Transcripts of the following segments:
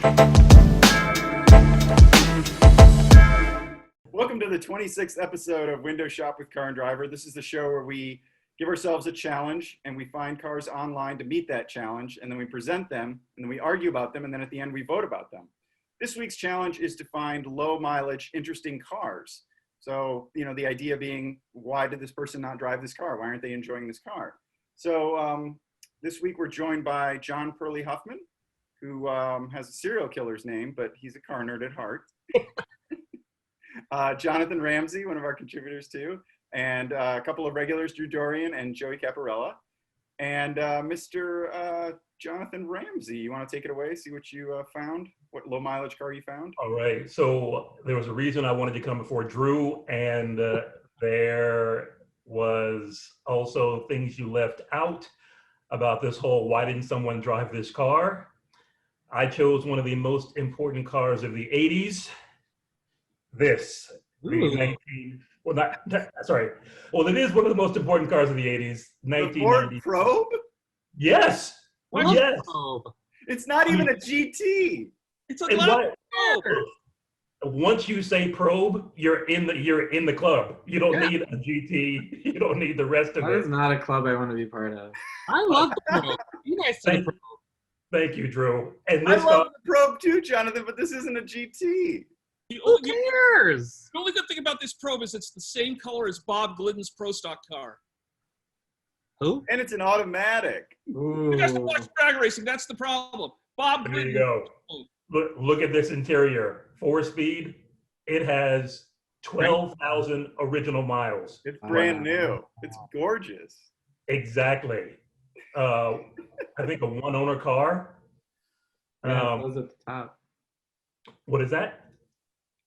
Welcome to the 26th episode of Window Shop with Car and Driver. This is the show where we give ourselves a challenge and we find cars online to meet that challenge, and then we present them, and then we argue about them, and then at the end we vote about them. This week's challenge is to find low mileage, interesting cars. So, the idea being, why did this person not drive this car? Why aren't they enjoying this car? So this week we're joined by John Perley Huffman, who has a serial killer's name, but he's a car nerd at heart. Jonathan Ramsey, one of our contributors too, and a couple of regulars, Drew Dorian and Joey Caparella. And Mr. Jonathan Ramsey, you want to take it away, see what you found, what low mileage car you found? All right, so there was a reason I wanted to come before Drew, and there was also things you left out about this whole, why didn't someone drive this car? I chose one of the most important cars of the 80s. This, the 19, well, well, it is one of the most important cars of the 80s, 1990. The Ford Probe? Yes. What? Yes. It's not even a GT. It's a loud probe. Once you say probe, you're in the club. You don't need a GT. You don't need the rest of it. That is not a club I want to be part of. I love the probe. You guys say probe. Thank you, Drew. And I this love the Probe too, Jonathan, but this isn't a GT. Who cares? The only good thing about this probe is it's the same color as Bob Glidden's Pro Stock car. Who? And it's an automatic. Ooh. You guys don't watch drag racing. That's the problem. Bob There Glidden. you go. Look at this interior. 4-speed. It has 12,000 original miles. It's brand new. It's gorgeous. Exactly. I think a one-owner car. Yeah, it says at the top. What is that?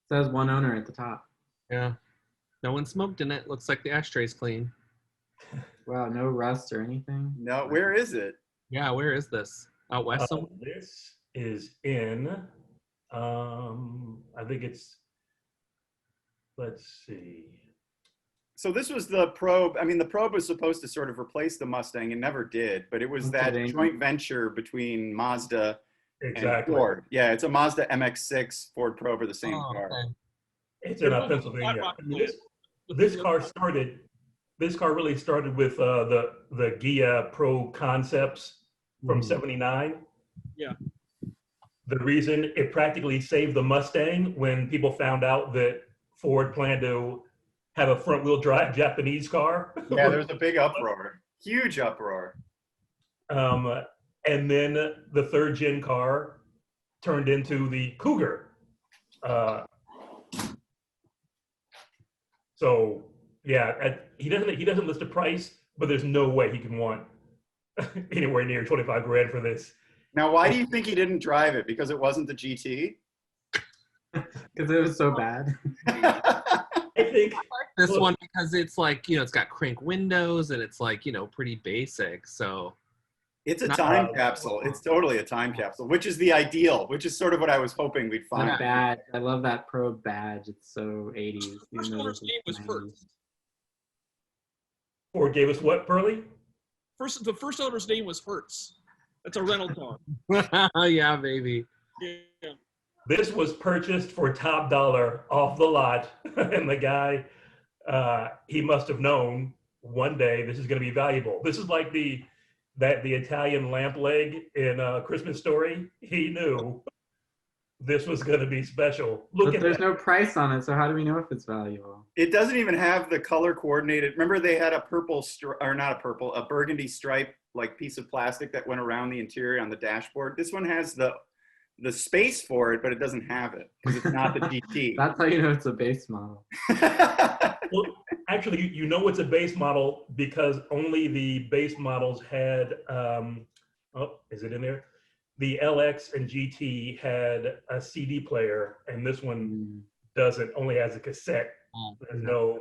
It says one owner at the top. Yeah. No one smoked in it. Looks like the ashtray's clean. Wow, no rust or anything. No, where is it? Yeah, where is this? Out west somewhere? This is in, I think it's, let's see. So this was the Probe. I mean, the Probe was supposed to sort of replace the Mustang and never did, but it was that joint venture between Mazda and Ford. Yeah, it's a Mazda MX-6 Ford Probe are the same car. Okay. It's in Pennsylvania. This car really started with the Ghia Pro concepts from '79. Yeah. The reason it practically saved the Mustang when people found out that Ford planned to have a front-wheel drive Japanese car. Yeah, there was a big uproar, huge uproar. And then the third-gen car turned into the Cougar. So yeah, he doesn't list a price, but there's no way he can want anywhere near 25 grand for this. Now, why do you think he didn't drive it? Because it wasn't the GT? Because it was so bad. I think This one because it's like, it's got crank windows and it's like, pretty basic. So It's a time capsule. It's totally a time capsule, which is the ideal, which is sort of what I was hoping we'd find. That badge. I love that Probe badge. It's so 80s. First owner's name was Hertz. Ford gave us what, Pearly? The first owner's name was Hertz. That's a rental car. yeah, baby. Yeah. This was purchased for top dollar off the lot, and the guy, he must have known one day this is going to be valuable. This is like the Italian lamp leg in Christmas Story. He knew this was going to be special. But there's no price on it, so how do we know if it's valuable? It doesn't even have the color coordinated. Remember they had a a burgundy stripe like piece of plastic that went around the interior on the dashboard. This one has the space for it, but it doesn't have it because it's not the GT. That's how you know it's a base model. Well, actually, you know it's a base model because only the base models had, is it in there? The LX and GT had a CD player, and this one doesn't, only has a cassette. There's no,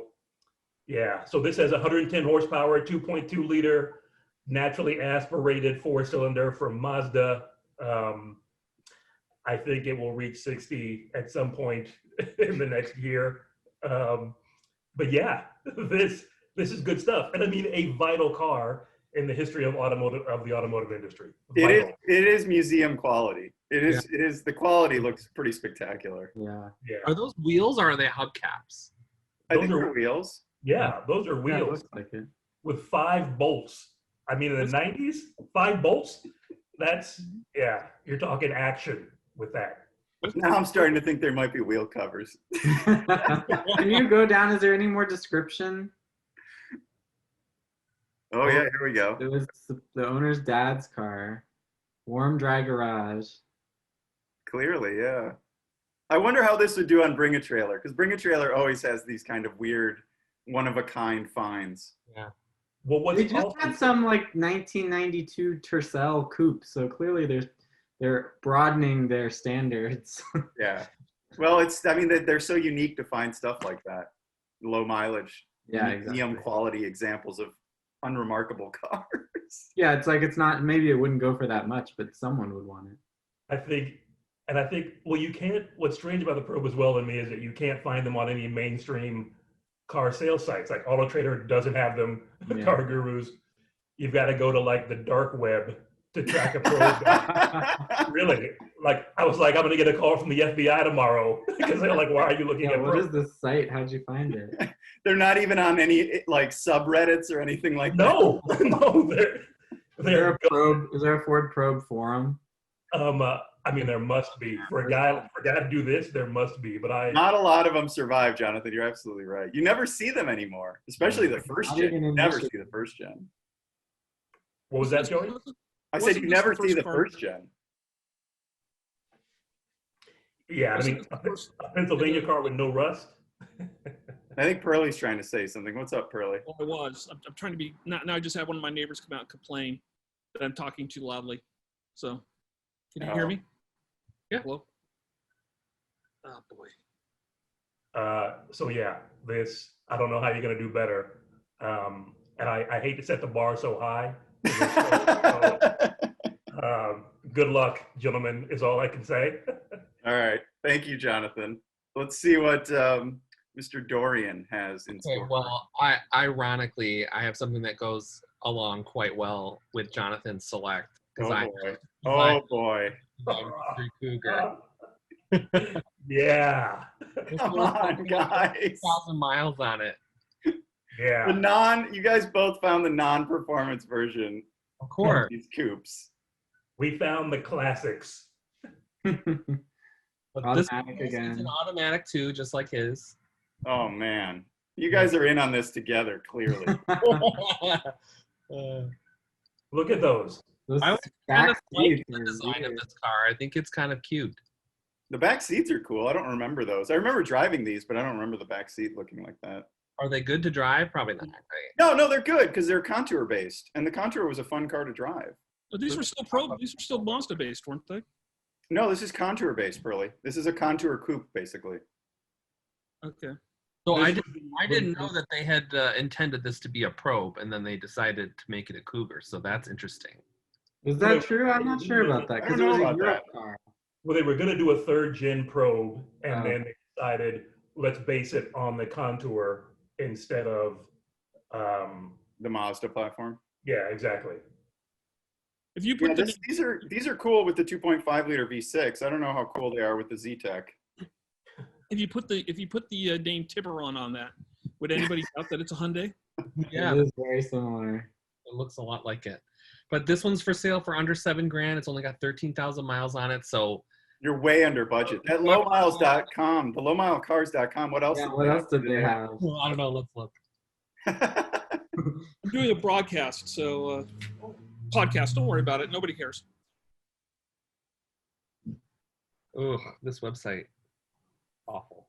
yeah. So this has 110 horsepower, 2.2 liter, naturally aspirated 4-cylinder from Mazda. I think it will reach 60 at some point in the next year. But yeah, this is good stuff. And I mean, a vital car in the history of the automotive industry. It is museum quality. It is the quality looks pretty spectacular. Yeah. Yeah. Are those wheels or are they hubcaps? I Those think are- they're wheels. Yeah, those are Yeah, it wheels looks like it. with 5 bolts. I mean, in the 90s, 5 bolts. That's you're talking action with that. Now I'm starting to think there might be wheel covers. Can you go down? Is there any more description? Oh yeah, here we go. It was the owner's dad's car. Warm, dry garage. Clearly, yeah. I wonder how this would do on Bring a Trailer, because Bring a Trailer always has these kind of weird, one-of-a-kind finds. Yeah. Well, what's They just also- had some like 1992 Tercel coupe, so clearly they're broadening their standards. Yeah. Well, I mean, they're so unique to find stuff like that. Low mileage, Yeah, museum exactly. quality examples of unremarkable cars. Yeah, it's like it's not. Maybe it wouldn't go for that much, but someone would want it. I think, well, you can't, what's strange about the Probe as well to me is that you can't find them on any mainstream car sales sites. Like Auto Trader doesn't have them, Yeah. Car Gurus. You've got to go to like the dark web to track a Probe down. Really? Like, I was like, I'm going to get a call from the FBI tomorrow because they're like, why are you looking Yeah, at what Probe? is this site? How'd you find it? They're not even on any like subreddits or anything like that. No, no, Is there a Ford Probe forum? I mean, there must be for a guy to do this. There must be, but Not a lot of them survive, Jonathan. You're absolutely right. You never see them anymore, especially the first Not gen. even You in never Michigan. see the first gen. what was that, Joey? I said Wasn't you this never the see first the car? first gen. Yeah, I mean, a Pennsylvania car with no rust. I think Pearlie's trying to say something. What's up, Pearlie? Well, I was. I'm trying to be. Now I just had one of my neighbors come out and complain that I'm talking too loudly. So, can you hear Oh. me? Yeah. Hello? Oh, boy. So yeah, this, I don't know how you're gonna do better. And I hate to set the bar so high. Good luck, gentlemen, is all I can say. All right. Thank you, Jonathan. Let's see what Mr. Dorian has in Okay, store. well, ironically, I have something that goes along quite well with Jonathan's select because I boy. Oh, boy. Cougar. Yeah, Come on, guys. 1,000 miles on it. yeah. You guys both found the non-performance version Of of course. these coupes. We found the classics. But this Automatic is again. an automatic too, just like his. Oh, man. You guys are in on this together, clearly. Look at those. Those I would back kind of like seats the are design of weird. this car. I think it's kind of cute. The back seats are cool. I don't remember those. I remember driving these, but I don't remember the back seat looking like that. Are they good to drive? Probably not. Right? No, they're good because they're Contour based, and the Contour was a fun car to drive. But these were still These were still Mazda based, weren't they? No, this is Contour based, Pearlie. This is a Contour coupe, basically. Okay. So I This didn't know that they had intended this to be a Probe, and then they decided to make it a Cougar. So that's interesting. Is that true? I'm not sure about that I because don't it was know a about Europe car. Well, they were going to do a 3rd gen Probe, and Oh. then they decided let's base it on the Contour instead of, The Mazda platform. yeah, exactly. If you put Yeah, the these are cool with the 2.5 liter V6. I don't know how cool they are with the Z-Tech. if you put the name Tiburon on that, would anybody doubt that it's a Hyundai? Yeah, It is very similar. it looks a lot like it. But this one's for sale for under $7,000. It's only got 13,000 miles on it. So You're way under budget. That lowmiles.com, the lowmilecars.com. What else? Yeah, what else did they have? well, I don't know. Let's look. I'm doing a broadcast, so podcast. Don't worry about it. Nobody cares. Oh, this website, awful.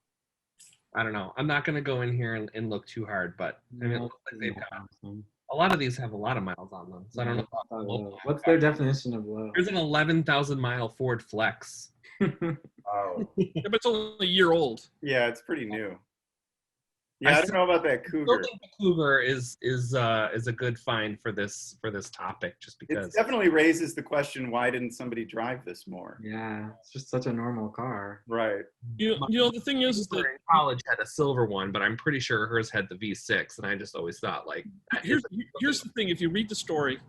I don't know. I'm not gonna go in here and look too hard, but I mean, it looks like they've got a lot of these have a lot of miles on them. So I don't know. About low. What's their definition of low? Here's an 11,000 mile Ford Flex. Wow. Yeah, but it's only a year old. Yeah, it's pretty new. Yeah, I don't still know about that still Cougar. think the Cougar is a good find for this topic, just It because. definitely raises the question: why didn't somebody drive this more? Yeah, it's just such a normal car. Right. You know, the thing is that Cougar in college had a silver one, but I'm pretty sure hers had the V6, and I just always thought like that here's is- here's the thing. If you read the story,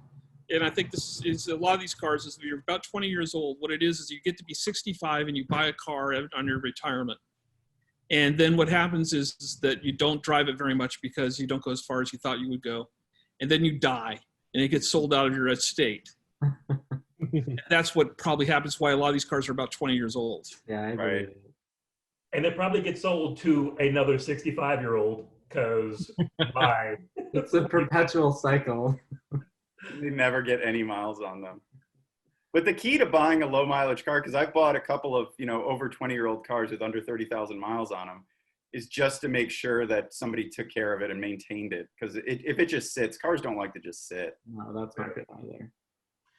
and I think this is a lot of these cars is that you're about 20 years old. What it is you get to be 65 and you buy a car on your retirement. And then what happens is that you don't drive it very much because you don't go as far as you thought you would go. And then you die and it gets sold out of your estate. And that's what probably happens why a lot of these cars are about 20 years old. Yeah, I Right. believe it. And it probably gets sold to another 65-year-old because why? It's a perpetual cycle. They never get any miles on them. But the key to buying a low mileage car, because I've bought a couple of, over 20-year-old cars with under 30,000 miles on them, is just to make sure that somebody took care of it and maintained it. Because if it just sits, cars don't like to just sit. No, that's not good either.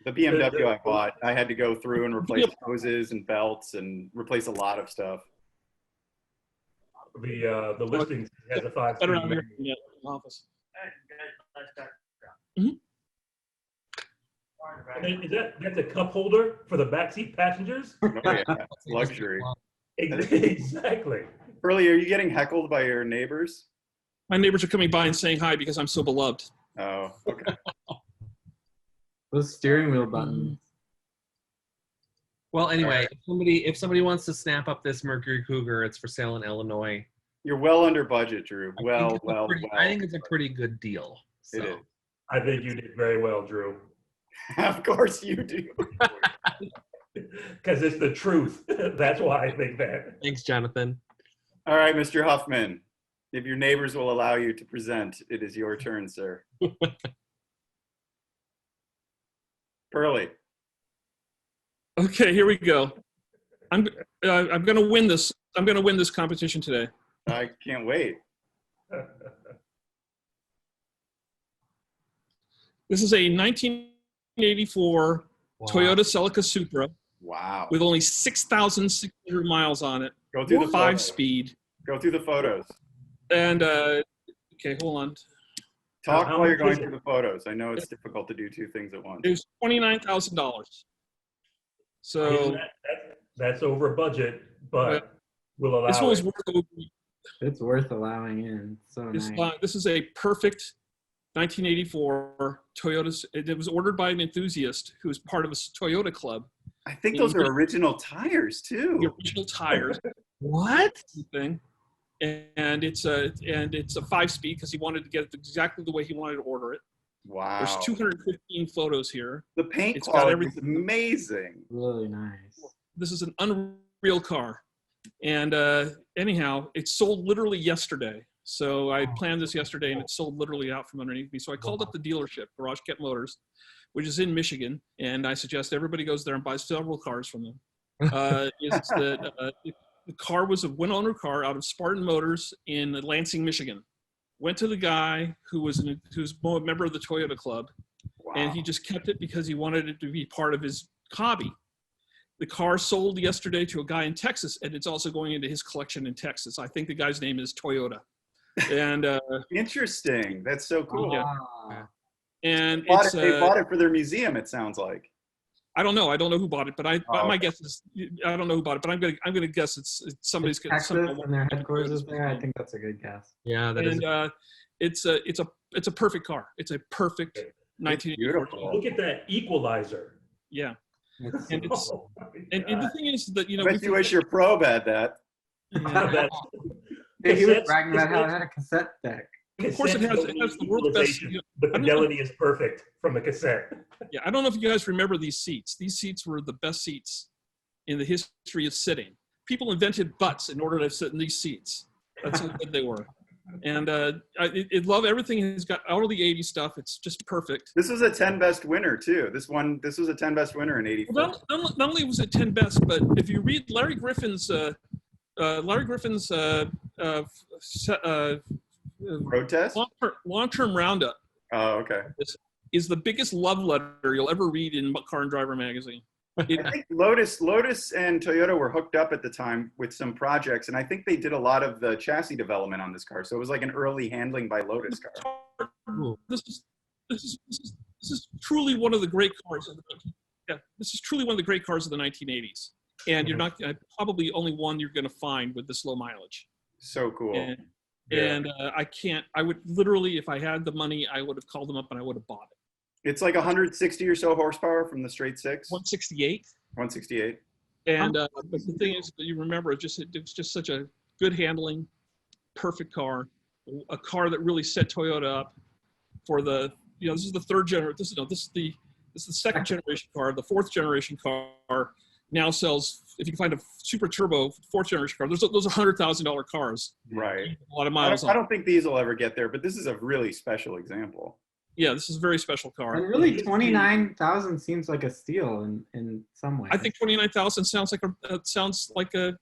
The BMW I bought, I had to go through and replace hoses and belts and replace a lot of stuff. The listing has a 5-speed Better out here manual. in the office. And then that's a cup holder for the backseat passengers? Oh, yeah, luxury. Exactly. Curly, are you getting heckled by your neighbors? My neighbors are coming by and saying hi because I'm so beloved. Oh, okay. Those steering wheel buttons. Well, anyway, if somebody wants to snap up this Mercury Cougar, it's for sale in Illinois. You're well under budget, Drew. I Well. think it's a pretty good deal. So. It is. I think you did very well, Drew. Of course you do. Because it's the truth. That's why I think that. Thanks, Jonathan. All right, Mr. Huffman. If your neighbors will allow you to present, it is your turn, sir. Curly. Okay, here we go. I'm going to win this. I'm going to win this competition today. I can't wait. This is a 1984 Toyota Celica Supra Wow. with only 6,600 miles on it, Go through the photos. 5-speed. Go through the photos. And okay, hold on. Talk How while you're much going is it? through the photos. I know it's difficult to do two things at once. It was $29,000. So That's over budget, but we'll allow this one was it. worth. It's worth allowing in. So nice. This is a perfect 1984 Toyota. It was ordered by an enthusiast who was part of a Toyota club. I think those are original tires The too. original tires What? thing, and it's a 5-speed because he wanted to get it exactly the way he wanted to order it. Wow. There's 215 photos here. The paint It's got quality is everything. amazing. Really nice. This is an unreal car, and anyhow, it sold literally yesterday. So I planned this yesterday, and it sold literally out from underneath me. So I called up the dealership, Garage Kept Motors, which is in Michigan, and I suggest everybody goes there and buys several cars from them. The car was a one-owner car out of Spartan Motors in Lansing, Michigan. Went to the guy who's a member of the Toyota Club, Wow. and he just kept it because he wanted it to be part of his hobby. The car sold yesterday to a guy in Texas, and it's also going into his collection in Texas. I think the guy's name is Toyota. And Interesting. That's so cool. Yeah. Ah, and They bought it for their museum, it sounds like. I don't know. I don't know who bought it, but my okay. guess is I don't know who bought it, but I'm gonna guess it's somebody's Texas somebody- and their headquarters is there. I think that's a good guess. Yeah, that is. And it's a perfect car. It's a perfect 1984. beautiful. Look at that equalizer. Yeah. It's, And it's Oh, my and the God. thing is that I bet you wish your probe had that. That's- he was Cassettes- bragging about how it had a cassette deck. Of course it has the world's best. Equalization. The fidelity is perfect from the cassette. Yeah, I don't know if you guys remember these seats. These seats were the best seats in the history of sitting. People invented butts in order to sit in these seats. That's how good they were. And I love everything. He's got all of the 80s stuff. It's just perfect. This was a 10 best winner too. This was a 10 best winner in 84. Well, not only was it 10 best, but if you read Larry Griffin's Road test? long-term roundup Oh, okay. is the biggest love letter you'll ever read in Car and Driver magazine. I think Lotus and Toyota were hooked up at the time with some projects, and I think they did a lot of the chassis development on this car. So it was like an early handling by Lotus car. This is truly one of the great cars of the this is truly one of the great cars of the 1980s, and you're not probably only one you're going to find with this low mileage. So cool. And I would literally, if I had the money, I would have called them up and I would have bought it. It's like 160 or so horsepower from the straight six. 168. 168. And but the thing is, you remember, it's just such a good handling, perfect car, a car that really set Toyota up for the, this is the third generation. This is the second generation car. The fourth generation car now sells, if you can find a super turbo fourth generation car, those are $100,000 cars. Right. A lot of miles. I don't think these will ever get there, but this is a really special example. Yeah, this is a very special car. And really, 29,000 seems like a steal in some ways. I think 29,000 sounds like a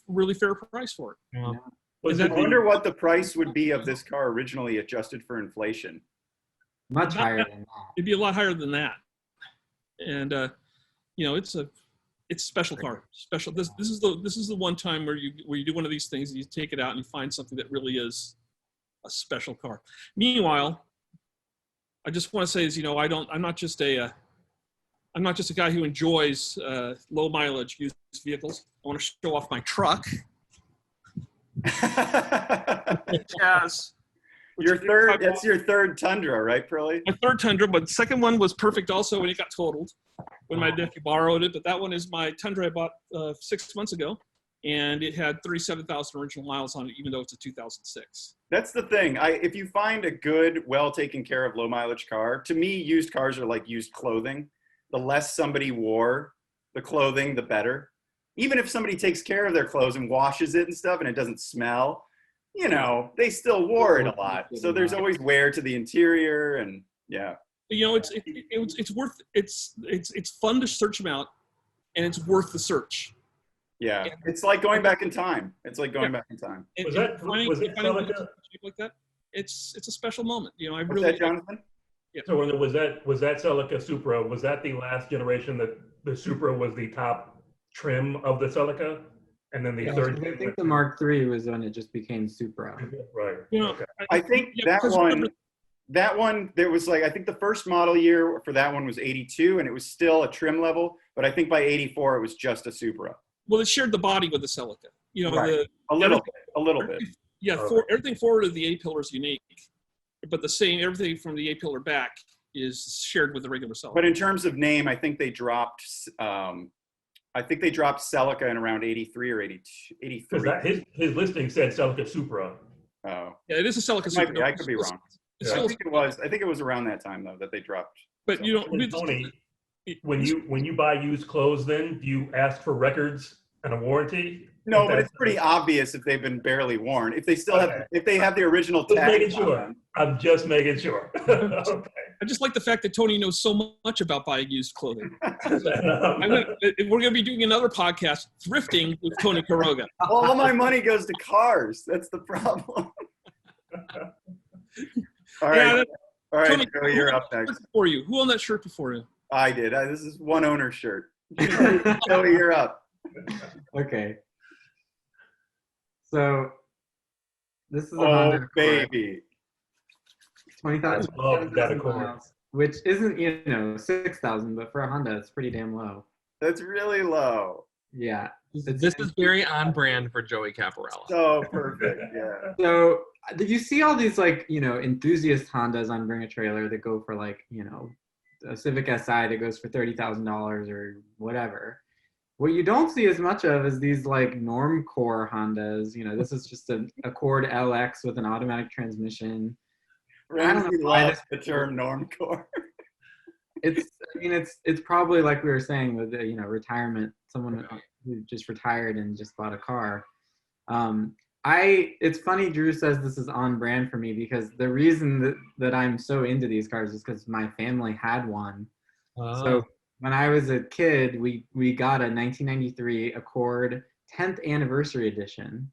really fair price for it. Yeah. I wonder what the price would be of this car originally adjusted for inflation. Much higher than that. It'd be a lot higher than that. And it's a special car. Special. This is the one time where you do one of these things and you take it out and you find something that really is a special car. Meanwhile, I just want to say is, I'm not just a guy who enjoys low mileage used vehicles. I want to show off my truck. Yes. That's your third Tundra, right, Pearly? My third Tundra, but the second one was perfect also when it got totaled, when my nephew borrowed it. But that one is my Tundra I bought 6 months ago, and it had 37,000 original miles on it, even though it's a 2006. That's the thing. If you find a good, well taken care of low mileage car, to me, used cars are like used clothing. The less somebody wore the clothing, the better. Even if somebody takes care of their clothes and washes it and stuff, and it doesn't smell, they still wore it a lot. So there's always wear to the interior, and yeah. It's fun to search them out, and it's worth the search. Yeah, it's like going back in time. Was that Celica? Like that? It's a special moment. Was that Jonathan? Yeah. So was that Celica Supra? Was that the last generation that the Supra was the top trim of the Celica? And then the third. I think the Mark III was when it just became Supra. Right. Okay. I think that one, there was I think the first model year for that one was 82, and it was still a trim level. But I think by 84, it was just a Supra. Well, it shared the body with the Celica. Right. A little bit. Yeah, everything forward of the A-pillar is unique, but everything from the A-pillar back is shared with the regular Celica. But in terms of name, I think they dropped Celica in around 83 or 83. His listing said Celica Supra. Oh. Yeah, it is a Celica Supra. I could be wrong. I think it was around that time though that they dropped. But Tony, when you buy used clothes, then do you ask for records and a warranty? No, but it's pretty obvious if they've been barely worn. If they still if they have the original tag. I'm just making sure. Okay. I just like the fact that Tony knows so much about buying used clothing. We're going to be doing another podcast, Thrifting with Tony Quiroga. All my money goes to cars. That's the problem. All right. Tony, Joey, you're up next. Before you. Who owned that shirt before you? I did. This is one owner shirt. Joey, you're up. Okay. So this is a Honda baby. 20,000 miles, which isn't 6,000, but for a Honda, it's pretty damn low. That's really low. Yeah. This is very on brand for Joey Caparella. So perfect. Yeah. So you see all these enthusiast Hondas on Bring a Trailer that go for a Civic Si that goes for $30,000 or whatever. What you don't see as much of is these Normcore Hondas. This is just an Accord LX with an automatic transmission. Ramsey loves the term Normcore. It's probably like we were saying with retirement, someone who just retired and just bought a car. It's funny Drew says this is on brand for me because the reason that I'm so into these cars is because my family had one. So when I was a kid, we got a 1993 Accord 10th anniversary edition,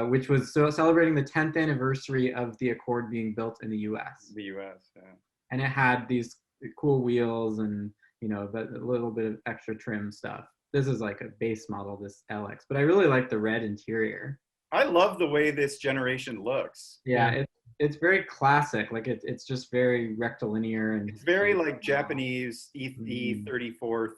which was celebrating the 10th anniversary of the Accord being built in the U.S. The U.S., yeah. And it had these cool wheels and you know, but a little bit of extra trim stuff. This is like a base model, this LX, but I really like the red interior. I love the way this generation looks. Yeah, it's very classic. Like it's just very rectilinear and It's very like Japanese E34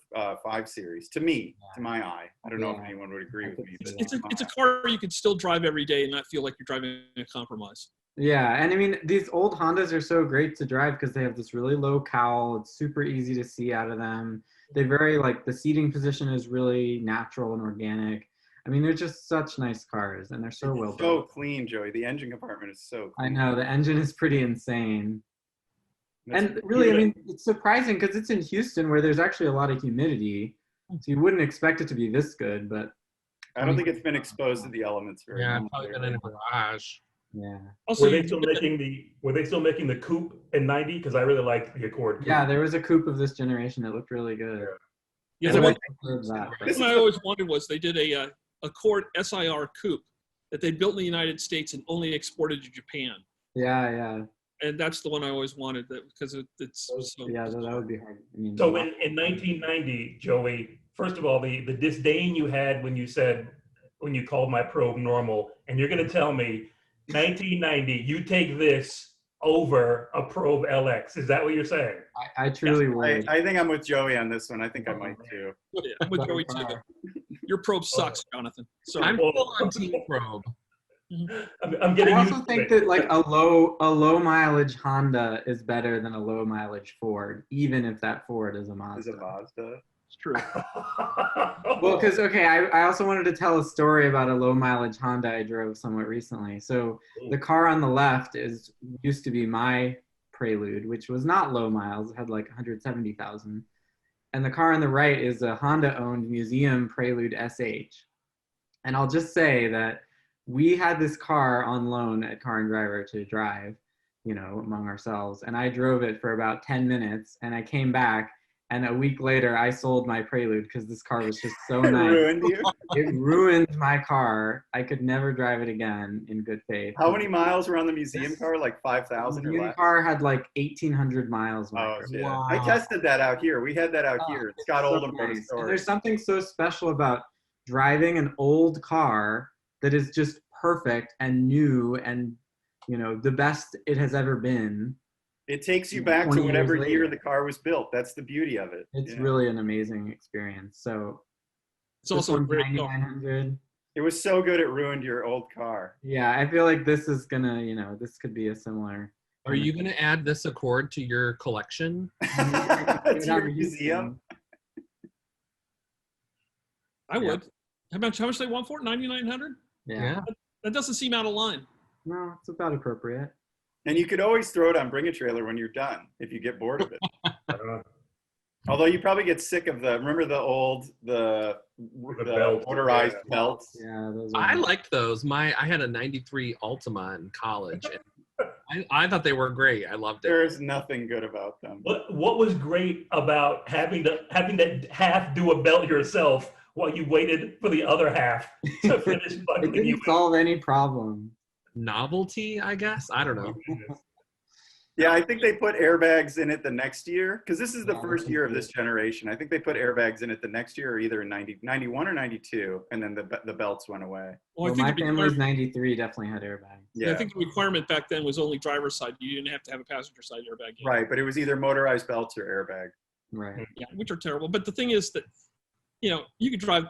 5 Series to me, to my eye. I don't know if anyone would agree with me. But It's a car you could still drive every day and not feel like you're driving a compromise. Yeah, and I mean, these old Hondas are so great to drive because they have this really low cowl. It's super easy to see out of them. They're very, like, the seating position is really natural and organic. I mean, they're just such nice cars, and they're so well built. So clean, Joey. The engine compartment is so clean. I know, the engine is pretty insane. And really, I mean, it's surprising because it's in Houston where there's actually a lot of humidity. So you wouldn't expect it to be this good, but I don't think it's been exposed to the elements very much. Yeah, probably been in a garage. yeah. Also, Were they still making the coupe in '90? Because I really liked the Accord coupe. Yeah, there was a coupe of this generation that looked really good. yeah, And the I one preferred that. This thing is I always wanted was they did a Accord SIR coupe that they built in the United States and only exported to Japan. Yeah. And that's the one I always wanted because it's so. Yeah, that would be hard. I mean, So in 1990, Joey, first of all, the disdain you had when you called my probe normal, and you're going to tell me 1990, you take this over a probe LX. Is that what you're saying? I truly would. I think I'm with Joey on this one. I think I might too. Yeah, I'm with Joey too. Your probe sucks, Jonathan. Sorry. I'm still on Team Probe. I'm getting I used also to think it. that like a low mileage Honda is better than a low mileage Ford, even if that Ford is a Is Mazda. a Mazda. It's true. Well, because I also wanted to tell a story about a low mileage Honda I drove somewhat recently. So the car on the left used to be my Prelude, which was not low miles. It had like 170,000. And the car on the right is a Honda-owned museum Prelude SH. And I'll just say that we had this car on loan at Car and Driver to drive, you know, among ourselves. And I drove it for about 10 minutes and I came back. And a week later, I sold my Prelude because this car was just so nice. Ruined you. It ruined my car. I could never drive it again in good faith. How many miles were on the museum car? Like 5,000 The or new less? car had like 1,800 miles. when I Oh, drove shit. it. I tested that out here. We had that out here. It's got So Oldham for the nice. And story. there's something so special about driving an old car that is just perfect and new and, you know, the best it has ever been. It takes you back to 20 whatever years year later. the car was built. That's the beauty of it. It's Yeah. really an amazing experience. So It's also a great car. 9,900. It was so good it ruined your old car. Yeah, I feel like this is gonna, you know, this could be a similar. Are you going to add this Accord to your collection? It's your museum. I would. How much they want for it? 9,900? Yeah. That doesn't seem out of line. No, it's about appropriate. And you could always throw it on Bring a Trailer when you're done if you get bored of it. Although you probably get sick of remember the belt. motorized Yeah. belts? Yeah, those are I liked those. I had a 93 Altima in college. And I thought they were great. I loved it. There's nothing good about them. What was great about having to half do a belt yourself while you waited for the other half to finish It buckling you didn't solve any problem. Novelty, I guess. I don't know. in? Yeah, I think they put airbags in it the next year because this is the Yeah, first year of this generation. I think they put airbags in it the next year, or either in 91 or 92, and then the belts went away. Well, Well, my family's 93 definitely had airbags. Yeah, I think the requirement back then was only driver's side. You didn't have to have a passenger side airbag. Yet. right. But it was either motorized belts or airbag. Right. Yeah, which are terrible. But the thing is that, you know, you could drive.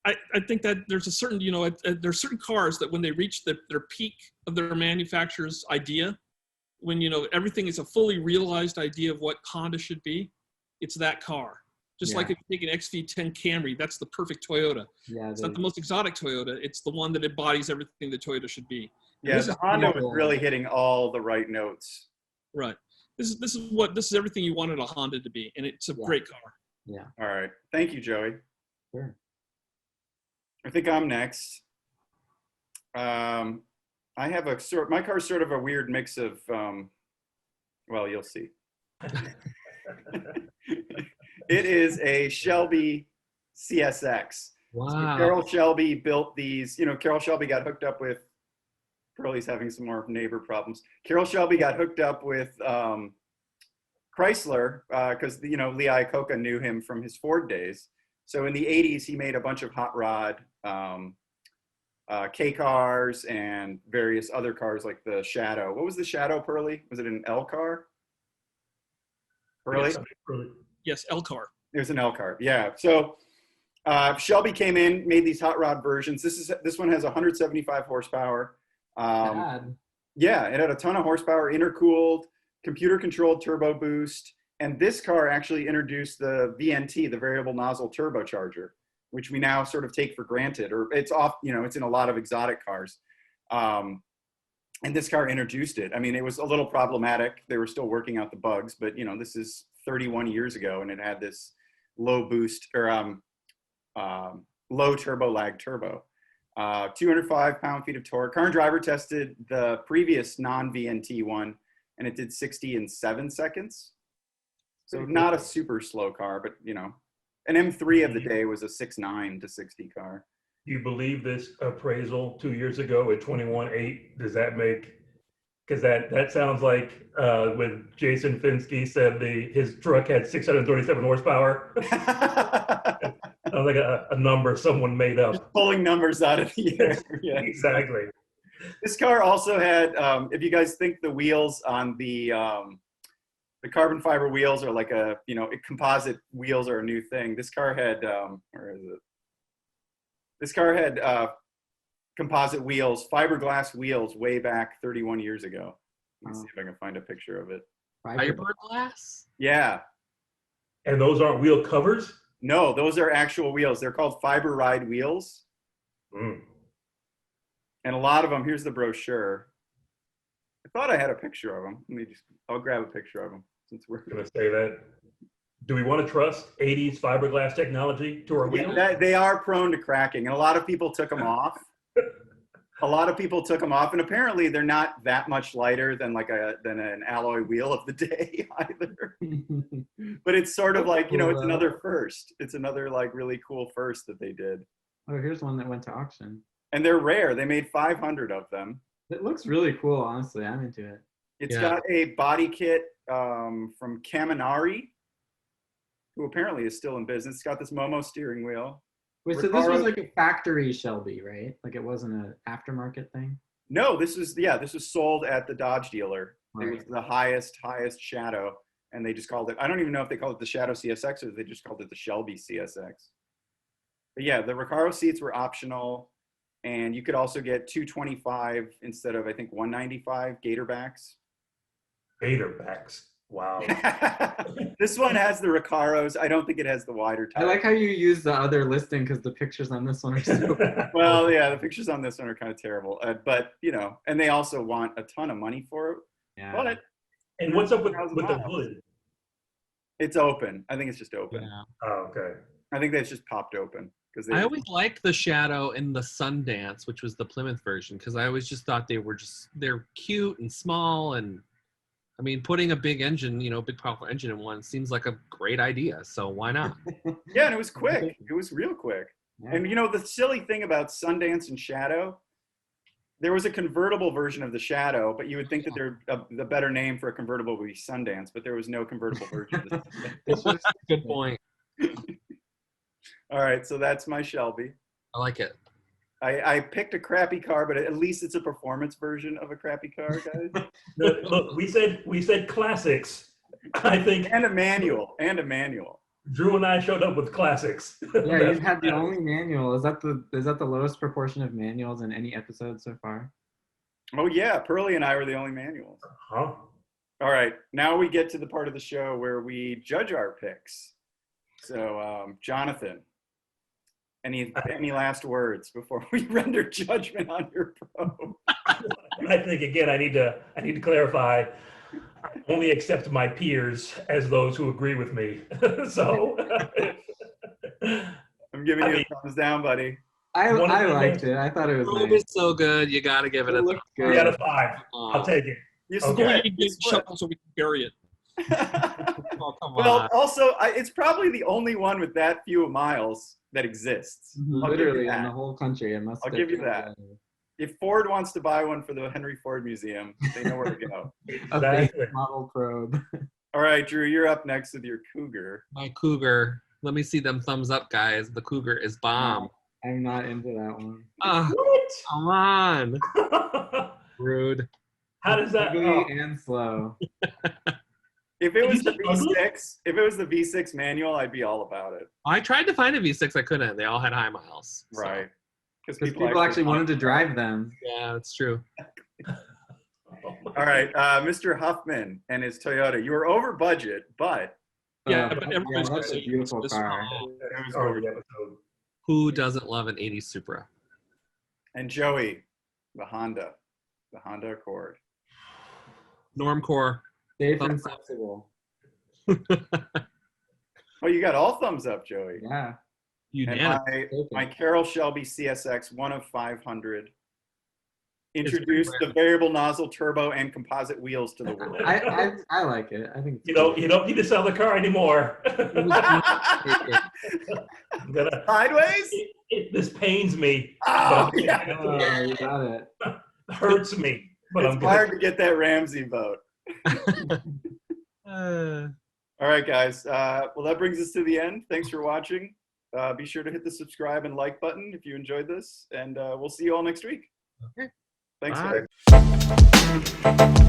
I think that there's a certain, you know, there's certain cars that when they reach their peak of their manufacturer's idea, when, you know, everything is a fully realized idea of what Honda should be, it's that car. Just like if you take an XV10 Camry, that's the perfect Toyota. Yeah. It's not the most exotic Toyota. It's the one that embodies everything that Toyota should be. Yeah, This the is Honda was beautiful. really hitting all the right notes. Right. This is everything you wanted a Honda to be, and it's a great car. Yeah. All right. Thank you, Joey. Sure. I think I'm next. I have my car's sort of a weird mix of, well, you'll see. It is a Shelby CSX. Wow. So Carol Shelby built these, you know, Carol Shelby got hooked up with, Pearlie's having some more neighbor problems. Carol Shelby got hooked up with Chrysler, because Lee Iacocca knew him from his Ford days. So in the 80s, he made a bunch of hot rod K cars and various other cars like the Shadow. What was the Shadow, Pearly? Was it an L car? Pearly? Yes, L car. It was an L car. Yeah. So Shelby came in, made these hot rod versions. This one has 175 horsepower. Yeah, it had a ton of horsepower, intercooled, computer-controlled turbo boost, and this car actually introduced the VNT, the variable nozzle turbocharger, which we now sort of take for granted, or it's off. It's in a lot of exotic cars, and this car introduced it. I mean, it was a little problematic. They were still working out the bugs, but this is 31 years ago, and it had this low boost or low turbo lag turbo. 205 pound-feet of torque. Car and Driver tested the previous non-VNT one, and it did 60 in 7 seconds. So not a super slow car, but an M3 of the day was a 6.9 to 60 car. Do you believe this appraisal 2 years ago at 21.8? Does that make? Because that sounds like when Jason Finsky said his truck had 637 horsepower. Sounds like a number someone made up. Just pulling numbers out of the air. Yeah, exactly. This car also had, if you guys think the wheels on the carbon fiber wheels are like composite wheels are a new thing. This car had, where is it? This car had composite wheels, fiberglass wheels way back 31 years ago. Let me see if I can find a picture of it. Fiberglass? Yeah. And those aren't wheel covers? No, those are actual wheels. They're called fiber ride wheels. Mm. And a lot of them, here's the brochure. I thought I had a picture of them. I'll grab a picture of them since we're going to say that. Do we want to trust 80s fiberglass technology to our wheels? They are prone to cracking, and a lot of people took them off. And apparently they're not that much lighter than than an alloy wheel of the day either. But it's sort of like, it's another first. It's another really cool first that they did. Oh, here's one that went to auction. And they're rare. They made 500 of them. It looks really cool, honestly. I'm into it. It's got a body kit from Caminari, who apparently is still in business. It's got this Momo steering wheel. Wait, so this was like a factory Shelby, right? Like it wasn't an aftermarket thing? No, this was sold at the Dodge dealer. Right. It was the highest Shadow, and they just called it, I don't even know if they called it the Shadow CSX or they just called it the Shelby CSX. But yeah, the Recaro seats were optional, and you could also get 225 instead of, I think, 195 gator backs. Gator backs. Wow. This one has the Recaros. I don't think it has the wider tires. I like how you use the other listing because the pictures on this one are so bad. Well, yeah, the pictures on this one are kind of terrible. But, and they also want a ton of money for it. Yeah. But and what's up with the hood? It's open. I think it's just open. Yeah. Oh, okay. I think that's just popped open. I always liked the Shadow and the Sundance, which was the Plymouth version, because I always just thought they're cute and small, and I mean, putting a big engine, big powerful engine in one seems like a great idea. So why not? Yeah, and it was quick. It was real quick. Yeah. And the silly thing about Sundance and Shadow, there was a convertible version of the Shadow, but you would think that the better name for a convertible would be Sundance, but there was no convertible version. That's a good point. All right, so that's my Shelby. I like it. I picked a crappy car, but at least it's a performance version of a crappy car, guys. Look, we said classics. I think and a manual. Drew and I showed up with classics. Yeah, you've had the only manual. Is that the lowest proportion of manuals in any episode so far? Oh yeah, Pearly and I were the only manuals. Huh? All right, now we get to the part of the show where we judge our picks. So, Jonathan, any last words before we render judgment on your probe? I think again, I need to clarify. I only accept my peers as those who agree with me. So I'm giving you a thumbs down, buddy. I liked it. I thought it was Probe nice. is so good. You got to give it a thumbs. 3 out of 5. I'll take it. Okay. You get shuffle so we can bury it. Oh, come Well, on. also, it's probably the only one with that few miles that exists. Literally in the whole country. I'll give you that. If Ford wants to buy one for the Henry Ford Museum, they know where to go. A base model probe. All right, Drew, you're up next with your Cougar. My Cougar. Let me see them thumbs up, guys. The Cougar is bomb. I'm not into that one. What? Come on. Rude. How does that? Ugly Oh. and slow. If it was You the said ugly? V6, if it was the V6 manual, I'd be all about it. I tried to find a V6. I couldn't. They all had high miles. So, Right. Because people actually wanted to drive them. yeah, that's true. All right, Mr. Huffman and his Toyota. You were over budget, but Yeah, but everybody's gonna that's a say beautiful this car. it was Oh, over. the episode. Who doesn't love an 80s Supra? And Joey, the Honda Accord. Normcore. Safe and sensible. Oh, you got all thumbs up, Joey. Yeah. Unanimous. And my Carroll Shelby CSX 1 of 500 introduced the variable nozzle turbo and composite wheels to the world. I like it. I think it's You don't need to sell the car anymore. I'm gonna, Sideways? this pains me. Oh, but yeah. Oh, you got it. hurts me. But It's I'm hard gonna. to get that Ramsey vote. All right, guys. Well, that brings us to the end. Thanks for watching. Be sure to hit the subscribe and like button if you enjoyed this, and we'll see you all next week. Okay. Thanks, Bye. guys.